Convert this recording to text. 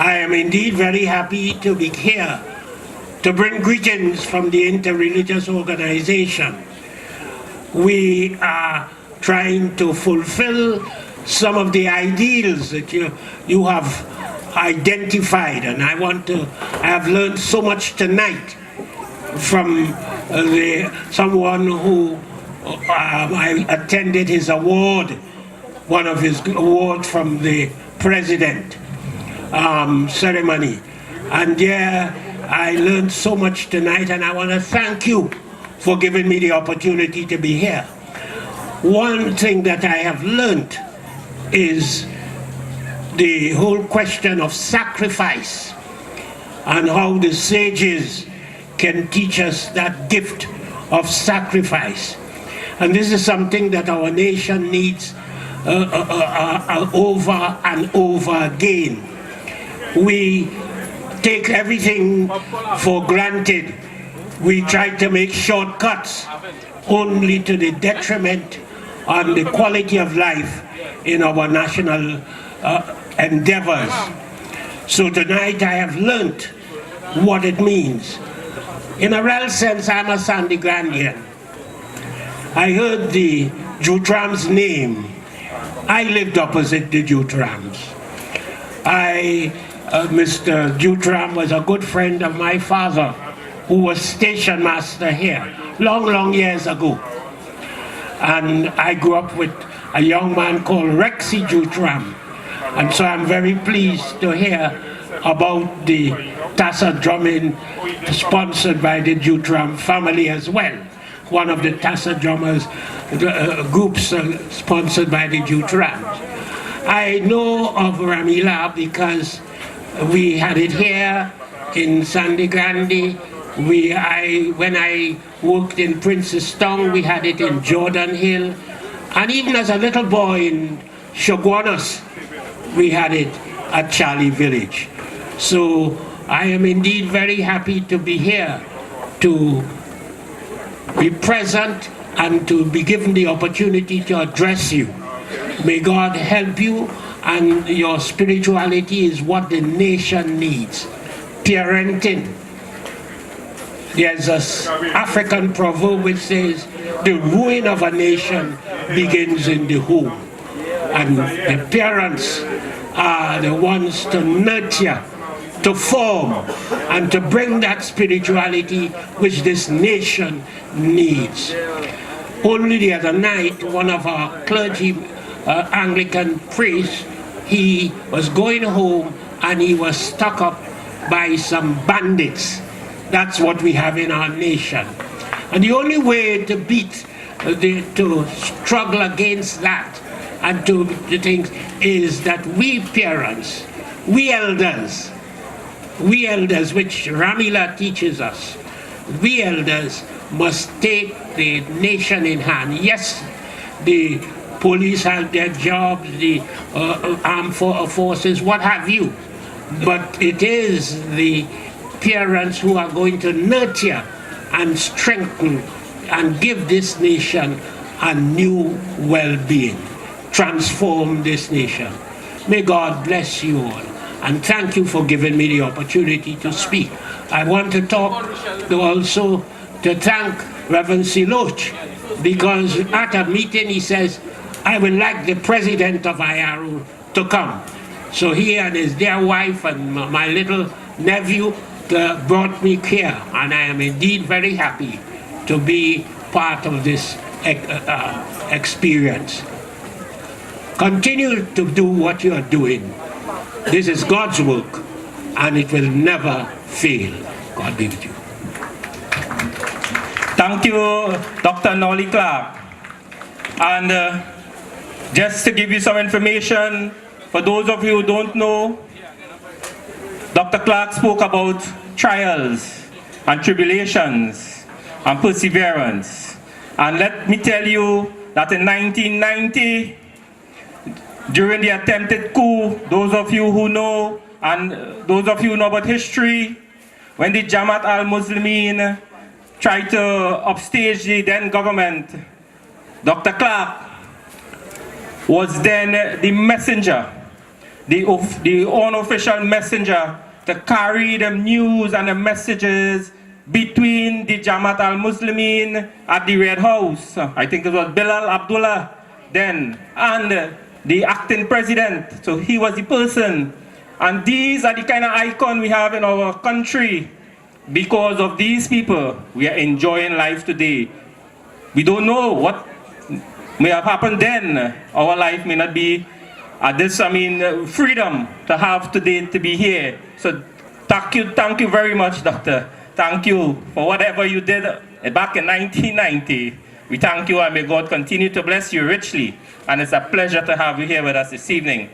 I am indeed very happy to be here to bring greetings from the interreligious organization. We are trying to fulfill some of the ideals that you have identified, and I have learned so much tonight from someone who I attended his award, one of his awards from the president ceremony, and I learned so much tonight, and I want to thank you for giving me the opportunity to be here. One thing that I have learned is the whole question of sacrifice and how the sages can teach us that gift of sacrifice. And this is something that our nation needs over and over again. We take everything for granted. We try to make shortcuts only to the detriment on the quality of life in our national endeavors. So tonight I have learned what it means. In a real sense, I'm a Sangre. I heard the Jutram's name. I lived opposite the Jutrams. Mr. Jutram was a good friend of my father, who was station master here long years ago. And I grew up with a young man called Rexy Jutram. And so I'm very pleased to hear about the Tassa drumming sponsored by the Jutram family as well. One of the Tassa drummers groups sponsored by the Jutrams. I know of Ramleela because we had it here in Grande. When I worked in Princess Town, we had it in Jordan Hill. And even as a little boy in Shoguanas, we had it at Charlie Village. So I am indeed very happy to be here, to be present and to be given the opportunity to address you. May God help you, and your spirituality is what the nation needs. Parenting. There's an African proverb which says, the ruin of a nation begins in the home. And the parents are the ones to nurture, to form, and to bring that spirituality which this nation needs. Only the other night, one of our clergy, Anglican priests, he was going home and he was stuck up by some bandits. That's what we have in our nation. And the only way to to struggle against that and to things is that we parents, we elders, which Ramleela teaches us, we elders must take the nation in hand. Yes, the police have their jobs, the armed forces, what have you, but it is the parents who are going to nurture and strengthen and give this nation a new well-being, transform this nation. May God bless you all, and thank you for giving me the opportunity to speak. I want to talk also to thank Reverend Siloch, because at a meeting he says, I would like the president of IRO to come. So he and his dear wife and my little nephew brought me here, and I am indeed very happy to be part of this experience. Continue to do what you are doing. This is God's work, and it will never fail. God be with you. Thank you, Dr. Knolly Clarke. And just to give you some information, for those of you who don't know, Dr. Clarke spoke about trials and tribulations and perseverance. And let me tell you that in 1990, during the attempted coup, those of you who know, and those of you who know about history, when the Jamaat al-Muslimin tried to upstage the then government, Dr. Clarke was then the messenger the unofficial messenger to carry the news and the messages between the Jamaat al-Muslimin at the Red House. I think it was Bilal Abdullah then, and the acting president. So he was the person. And these are the kind of icon we have in our country. Because of these people, we are enjoying life today. We don't know what may have happened then. Our life may not be freedom to have today to be here. So thank you very much, Doctor. Thank you for whatever you did back in 1990. We thank you, and may God continue to bless you richly. And it's a pleasure to have you here with us this evening.